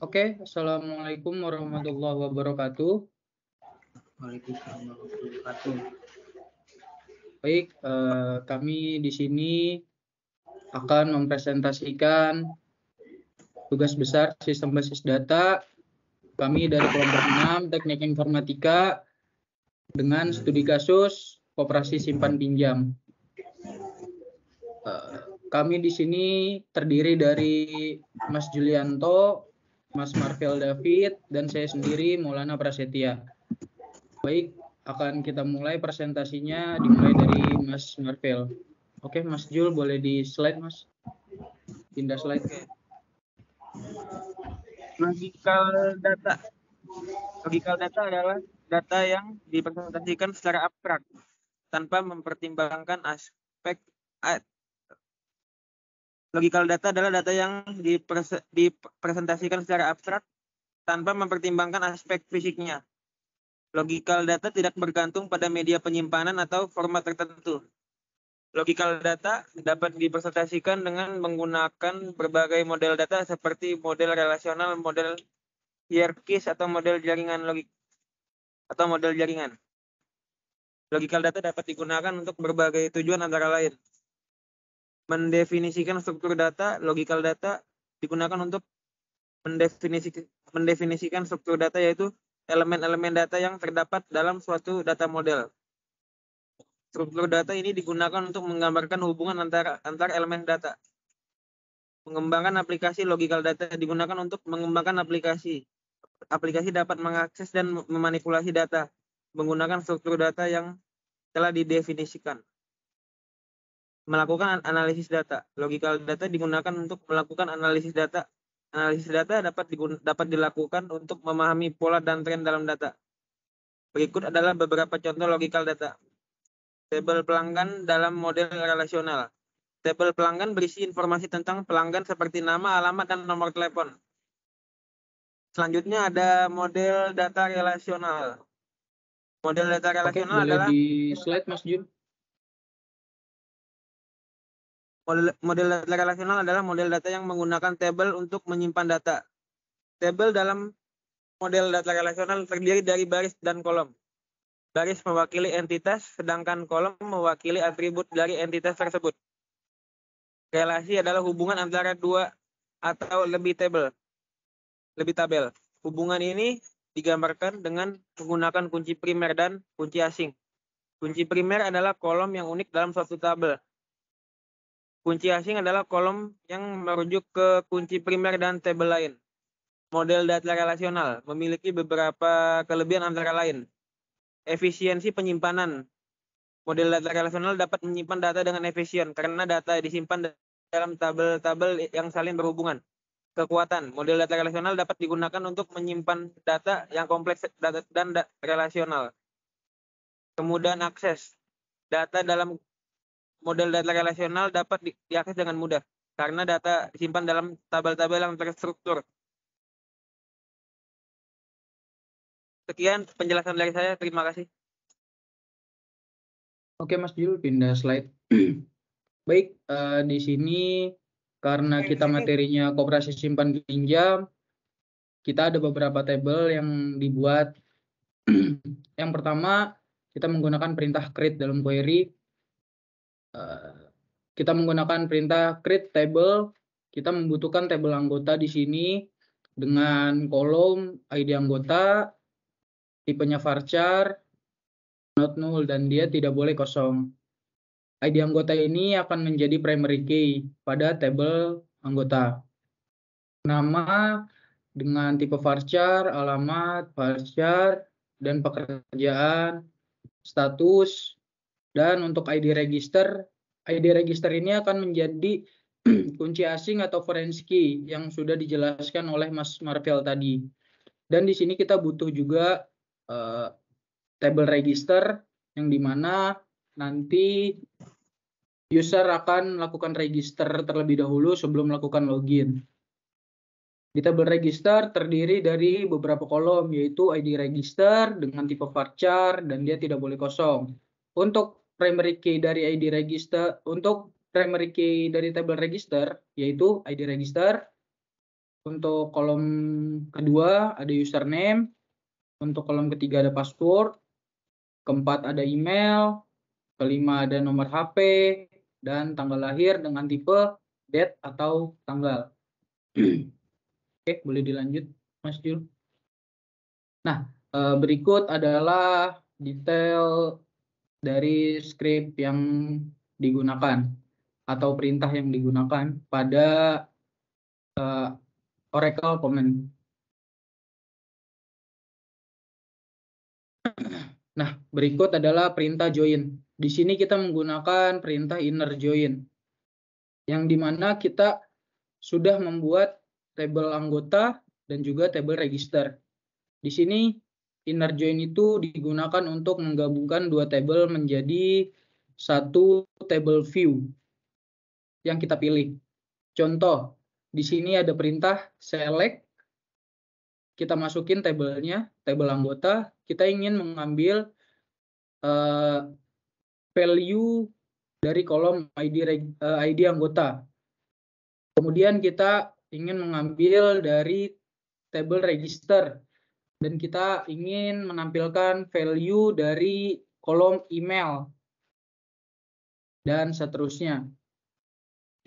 Oke, Assalamualaikum warahmatullahi wabarakatuh. Waalaikumsalam warahmatullahi wabarakatuh. Baik, kami di sini akan mempresentasikan tugas besar sistem basis data. Kami dari kelompok 6 Teknik Informatika dengan studi kasus koperasi simpan pinjam. Kami di sini terdiri dari Mas Julianto, Mas Marvel David, dan saya sendiri Maulana Prasetya. Baik, akan kita mulai presentasinya dimulai dari Mas Marvel. Oke, Mas Jul boleh di slide, Mas. Pindah slide. Logical data. Logical data adalah data yang dipresentasikan secara abstrak tanpa mempertimbangkan aspek. Logical data adalah data yang dipresentasikan secara abstrak tanpa mempertimbangkan aspek fisiknya. Logical data tidak bergantung pada media penyimpanan atau format tertentu. Logical data dapat dipresentasikan dengan menggunakan berbagai model data seperti model relasional, model hierarkis, atau model jaringan logik atau model jaringan. Logical data dapat digunakan untuk berbagai tujuan antara lain. Mendefinisikan struktur data, logical data digunakan untuk mendefinisikan struktur data, yaitu elemen-elemen data yang terdapat dalam suatu data model. Struktur data ini digunakan untuk menggambarkan hubungan antar elemen data. Mengembangkan aplikasi logical data digunakan untuk mengembangkan aplikasi. Aplikasi dapat mengakses dan memanipulasi data menggunakan struktur data yang telah didefinisikan. Melakukan analisis data. Logical data digunakan untuk melakukan analisis data. Analisis data dapat dilakukan untuk memahami pola dan tren dalam data. Berikut adalah beberapa contoh logical data. Tabel pelanggan dalam model relasional. Tabel pelanggan berisi informasi tentang pelanggan seperti nama, alamat, dan nomor telepon. Selanjutnya ada model data relasional. Model data relasional adalah di slide, Mas Jun. Model data relasional adalah model data yang menggunakan tabel untuk menyimpan data. Tabel dalam model data relasional terdiri dari baris dan kolom. Baris mewakili entitas, sedangkan kolom mewakili atribut dari entitas tersebut. Relasi adalah hubungan antara dua atau lebih tabel. Hubungan ini digambarkan dengan menggunakan kunci primer dan kunci asing. Kunci primer adalah kolom yang unik dalam suatu tabel. Kunci asing adalah kolom yang merujuk ke kunci primer dan tabel lain. Model data relasional memiliki beberapa kelebihan antara lain. Efisiensi penyimpanan. Model data relasional dapat menyimpan data dengan efisien karena data disimpan dalam tabel-tabel yang saling berhubungan. Kekuatan. Model data relasional dapat digunakan untuk menyimpan data yang kompleks dan relasional. Kemudahan akses. Data dalam model data relasional dapat diakses dengan mudah karena data disimpan dalam tabel-tabel yang terstruktur. Sekian penjelasan dari saya. Terima kasih. Oke, Mas Jul, pindah slide. Baik, di sini karena kita materinya koperasi simpan pinjam, kita ada beberapa tabel yang dibuat. Yang pertama, kita menggunakan perintah create dalam query. Kita menggunakan perintah create table. Kita membutuhkan tabel anggota di sini dengan kolom ID anggota, tipenya varchar, not null, dan dia tidak boleh kosong. ID anggota ini akan menjadi primary key pada tabel anggota. Nama dengan tipe varchar, alamat, varchar, dan pekerjaan, status, dan untuk ID register ini akan menjadi kunci asing atau forensic key yang sudah dijelaskan oleh Mas Marvel tadi. Dan di sini kita butuh juga table register yang dimana nanti user akan melakukan register terlebih dahulu sebelum melakukan login. Di table register terdiri dari beberapa kolom, yaitu ID register dengan tipe varchar dan dia tidak boleh kosong. Untuk primary key dari ID register, untuk primary key dari table register yaitu ID register, Untuk kolom kedua ada username, untuk kolom ketiga ada password, keempat ada email, kelima ada nomor HP, dan tanggal lahir dengan tipe date atau tanggal. Oke, boleh dilanjut, Mas Jul. Nah, berikut adalah detail dari script yang digunakan atau perintah yang digunakan pada Oracle Command. Nah, berikut adalah perintah join. Di sini kita menggunakan perintah inner join, yang dimana kita sudah membuat tabel anggota dan juga tabel register. Di sini inner join itu digunakan untuk menggabungkan dua tabel menjadi satu tabel view yang kita pilih. Contoh, di sini ada perintah select, kita masukin tabelnya, tabel anggota, kita ingin mengambil value dari kolom ID anggota. Kemudian kita ingin mengambil dari tabel register, dan kita ingin menampilkan value dari kolom email, dan seterusnya.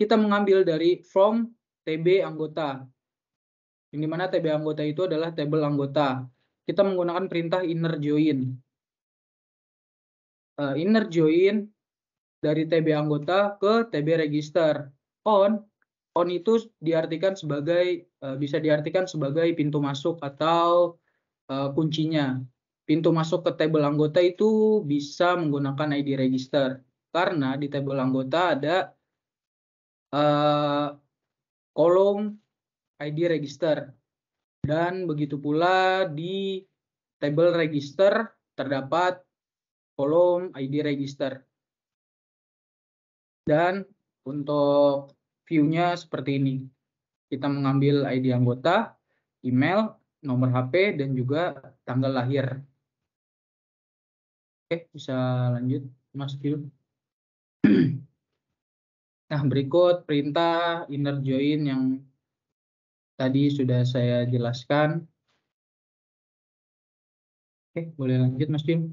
Kita mengambil dari from TB anggota, yang dimana TB anggota itu adalah tabel anggota. Kita menggunakan perintah inner join. Inner join dari TB anggota ke TB register. On itu diartikan sebagai bisa diartikan sebagai pintu masuk atau kuncinya. Pintu masuk ke tabel anggota itu bisa menggunakan ID register, karena di tabel anggota ada kolom ID register, dan begitu pula di tabel register terdapat kolom ID register. Dan untuk view-nya seperti ini. Kita mengambil ID anggota, email, nomor HP, dan juga tanggal lahir. Oke, bisa lanjut, Mas Gil. Nah, berikut perintah inner join yang tadi sudah saya jelaskan. Oke, boleh lanjut, Mas Gil.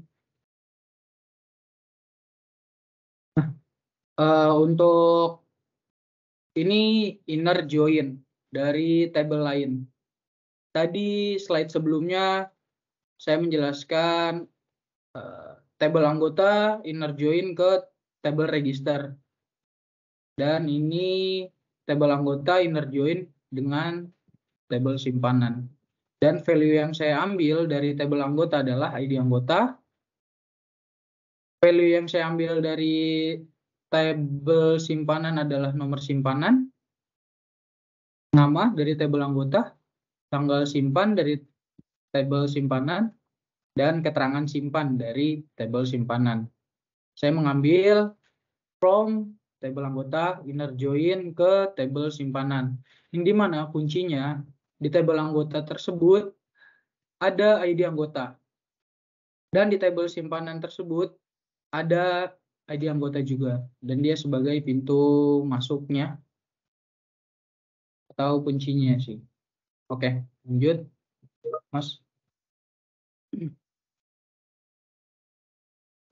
Nah, untuk ini inner join dari tabel lain. Tadi slide sebelumnya saya menjelaskan tabel anggota inner join ke tabel register. Dan ini tabel anggota inner join dengan tabel simpanan. Dan value yang saya ambil dari tabel anggota adalah ID anggota. Value yang saya ambil dari tabel simpanan adalah nomor simpanan, nama dari tabel anggota, tanggal simpan dari tabel simpanan, dan keterangan simpan dari tabel simpanan. Saya mengambil from tabel anggota inner join ke tabel simpanan, yang dimana kuncinya di tabel anggota tersebut ada ID anggota, dan di tabel simpanan tersebut ada ID anggota juga, dan dia sebagai pintu masuknya atau kuncinya sih. Oke, lanjut, Mas.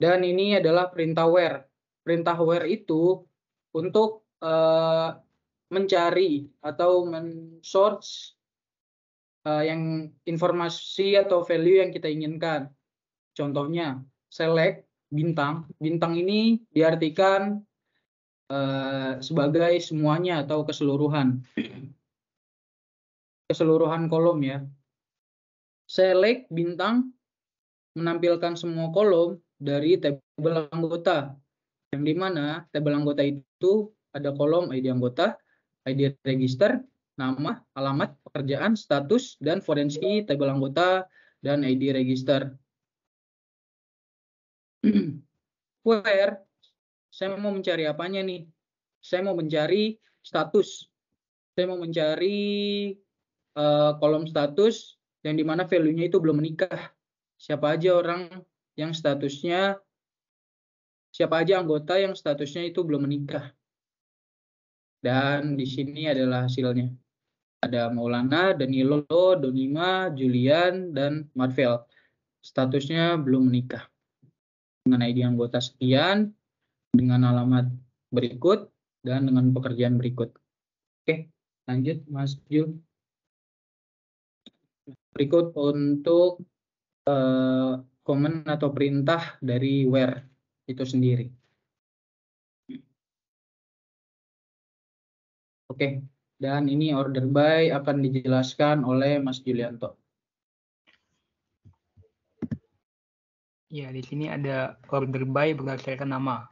Dan ini adalah perintah where. Perintah where itu untuk mencari atau men-source yang informasi atau value yang kita inginkan. Contohnya, select bintang. Bintang ini diartikan sebagai semuanya atau keseluruhan. Keseluruhan kolom ya. Select bintang menampilkan semua kolom dari tabel anggota, yang dimana tabel anggota itu ada kolom ID anggota, ID register, nama, alamat, pekerjaan, status, dan forensik tabel anggota dan ID register. Where, saya mau mencari apanya nih? Saya mau mencari status. Saya mau mencari kolom status yang dimana value-nya itu belum menikah. Siapa aja orang yang statusnya, siapa aja anggota yang statusnya itu belum menikah. Dan di sini adalah hasilnya. Ada Maulana, Danilo, Donima, Julian, dan Marvel. Statusnya belum menikah. Dengan ID anggota sekian, dengan alamat berikut, dan dengan pekerjaan berikut. Oke, lanjut Mas Jul. Berikut untuk komen atau perintah dari where itu sendiri. Oke, dan ini order by akan dijelaskan oleh Mas Julianto. Ya, di sini ada order by berdasarkan nama.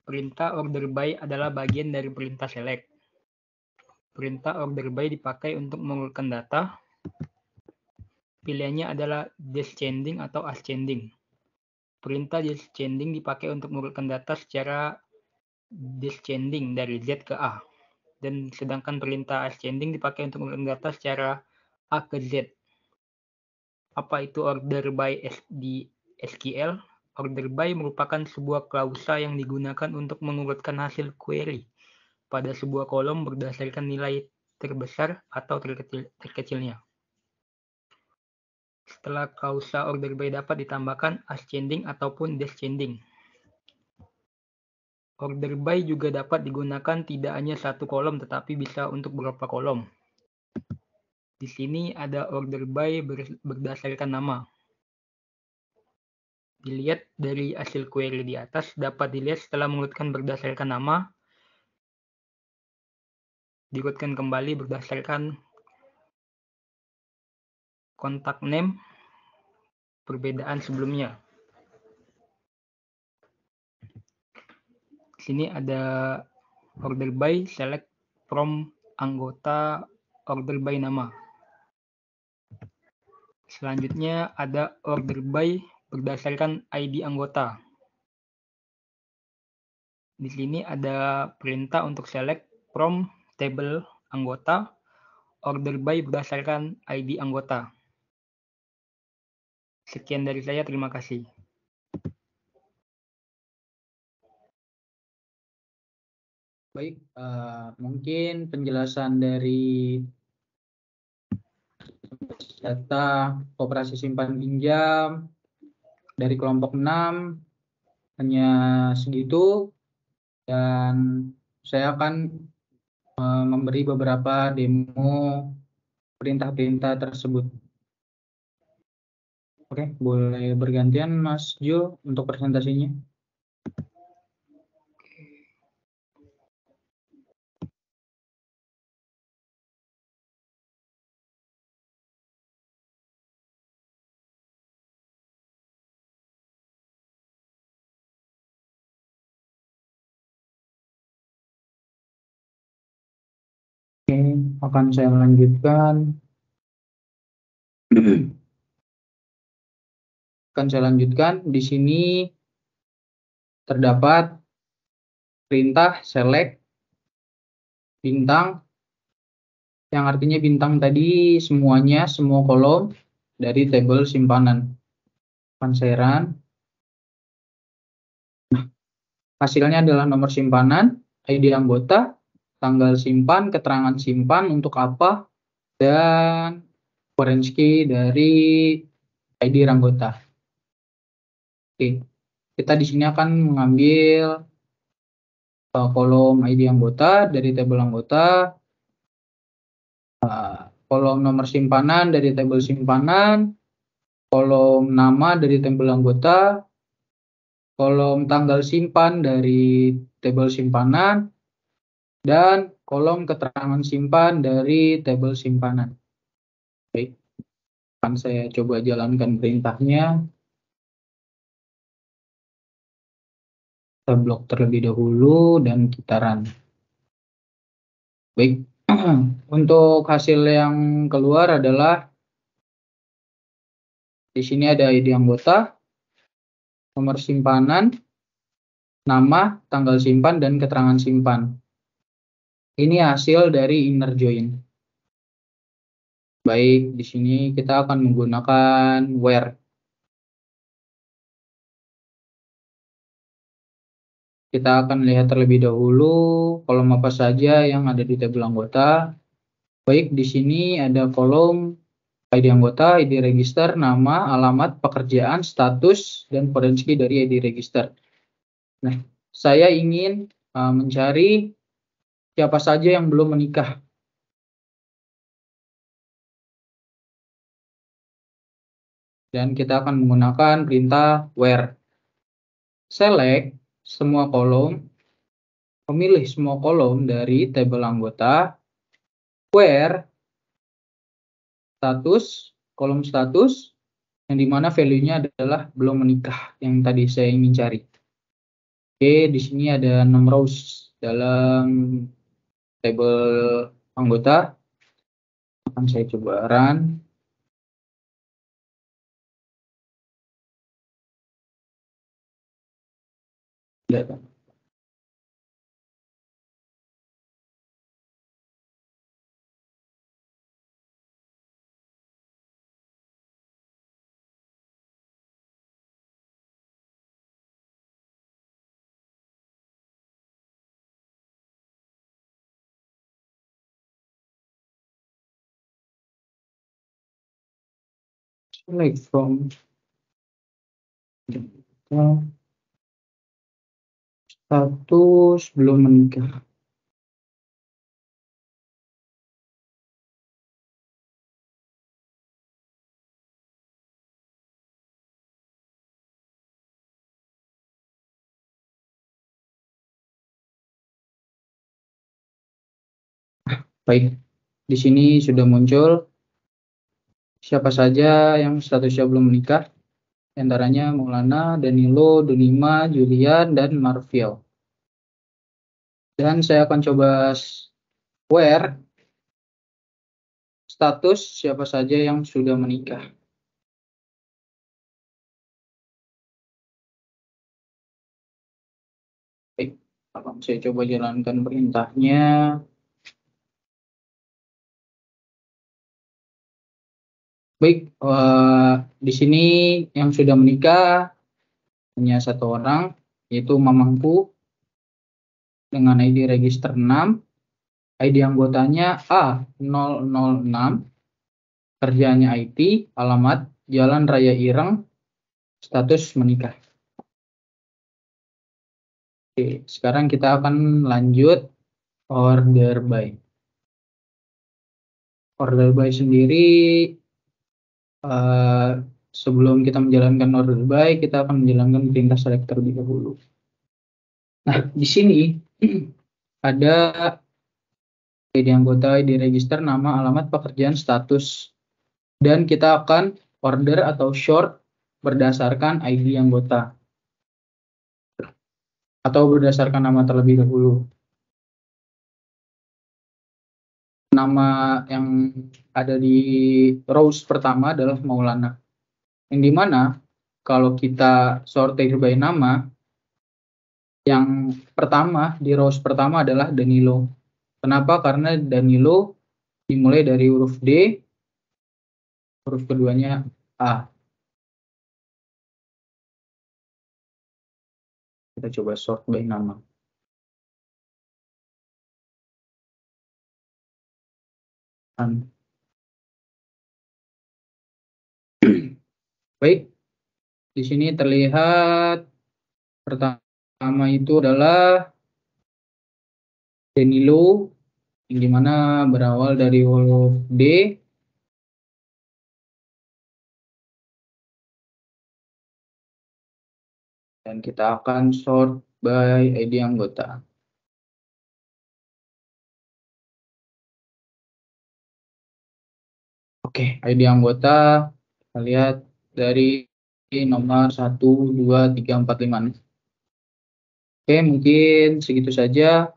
Perintah order by adalah bagian dari perintah select. Perintah order by dipakai untuk mengurutkan data. Pilihannya adalah descending atau ascending. Perintah descending dipakai untuk mengurutkan data secara descending dari Z ke A. Dan sedangkan perintah ascending dipakai untuk mengurutkan data secara A ke Z. Apa itu order by di SQL? Order by merupakan sebuah klausa yang digunakan untuk mengurutkan hasil query pada sebuah kolom berdasarkan nilai terbesar atau terkecilnya. Setelah klausa order by dapat ditambahkan ascending ataupun descending. Order by juga dapat digunakan tidak hanya satu kolom tetapi bisa untuk beberapa kolom. Di sini ada order by berdasarkan nama. Dilihat dari hasil query di atas, dapat dilihat setelah mengurutkan berdasarkan nama, diurutkan kembali berdasarkan kontak name, perbedaan sebelumnya. Di sini ada order by select from anggota order by nama. Selanjutnya ada order by berdasarkan ID anggota. Di sini ada perintah untuk select from table anggota, order by berdasarkan ID anggota. Sekian dari saya, terima kasih. Baik, mungkin penjelasan dari data koperasi simpan pinjam dari kelompok 6 hanya segitu, dan saya akan memberi beberapa demo perintah-perintah tersebut. Oke, boleh bergantian Mas Jul untuk presentasinya. Oke, akan saya lanjutkan. Di sini terdapat perintah select bintang, yang artinya bintang tadi semuanya, semua kolom dari tabel simpanan. Akan saya run. Hasilnya adalah nomor simpanan, ID anggota, tanggal simpan, keterangan simpan untuk apa, dan foreign key dari ID anggota. Oke, kita di sini akan mengambil kolom ID anggota dari tabel anggota, kolom nomor simpanan dari tabel simpanan, kolom nama dari tabel anggota, kolom tanggal simpan dari tabel simpanan, dan kolom keterangan simpan dari tabel simpanan. Baik, akan saya coba jalankan perintahnya. Kita blok terlebih dahulu dan kita run. Baik, untuk hasil yang keluar adalah di sini ada ID anggota, nomor simpanan, nama, tanggal simpan, dan keterangan simpan. Ini hasil dari inner join. Baik, di sini kita akan menggunakan where. Kita akan lihat terlebih dahulu kolom apa saja yang ada di tabel anggota. Baik, di sini ada kolom ID anggota, ID register, nama, alamat, pekerjaan, status, dan forensic dari ID register. Nah, saya ingin mencari siapa saja yang belum menikah. Dan kita akan menggunakan perintah where. Select semua kolom, memilih semua kolom dari tabel anggota, where status, kolom status, yang dimana value-nya adalah belum menikah, yang tadi saya ingin cari. Oke, di sini ada 6 rows dalam tabel anggota. Akan saya coba run. Data. Select from status belum menikah. Baik, di sini sudah muncul siapa saja yang statusnya belum menikah. Antaranya Maulana, Danilo, Dunima, Julian, dan Marvel. Dan saya akan coba where status siapa saja yang sudah menikah. Baik, akan saya coba jalankan perintahnya. Baik, di sini yang sudah menikah hanya 1 orang, yaitu mamangku dengan ID register 6, ID anggotanya A006, kerjaannya IT, alamat Jalan Raya Ireng, status menikah. Oke, sekarang kita akan lanjut order by. Order by sendiri, sebelum kita menjalankan order by, kita akan menjalankan perintah select terlebih dahulu. Nah, di sini ada ID anggota, ID register, nama, alamat, pekerjaan, status. Dan kita akan order atau sort berdasarkan ID anggota. Atau berdasarkan nama terlebih dahulu. Nama yang ada di rows pertama adalah Maulana. Yang dimana kalau kita sortir by nama, yang pertama di rows pertama adalah Danilo. Kenapa? Karena Danilo dimulai dari huruf D, huruf keduanya A. Kita coba sort by nama. Baik, di sini terlihat pertama itu adalah Danilo, yang dimana berawal dari huruf D. Dan kita akan sort by ID anggota. Oke, ID anggota kita lihat dari nomor 1, 2, 3, 4, 5. Oke, mungkin segitu saja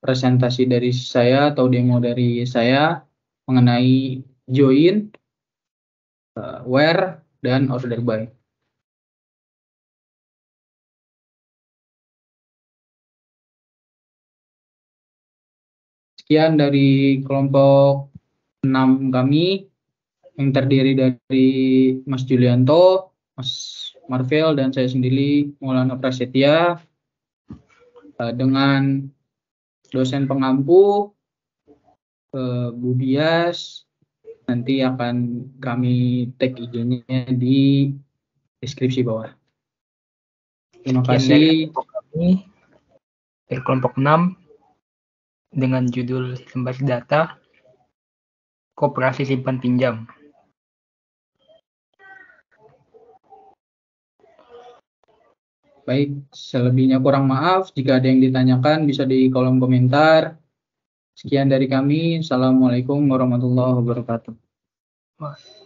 presentasi dari saya atau demo dari saya mengenai join, where, dan order by. Sekian dari kelompok 6 kami yang terdiri dari Mas Julianto, Mas Marvel, dan saya sendiri Maulana Prasetya, dengan dosen pengampu Bu Bias. Nanti akan kami tag IG-nya di deskripsi bawah. Terima Sekian dari kasih. kelompok kami, dari kelompok 6, dengan judul Sistem Basis Data, Koperasi Simpan Pinjam. Baik, selebihnya kurang maaf. Jika ada yang ditanyakan bisa di kolom komentar. Sekian dari kami. Assalamualaikum warahmatullahi wabarakatuh. Wah.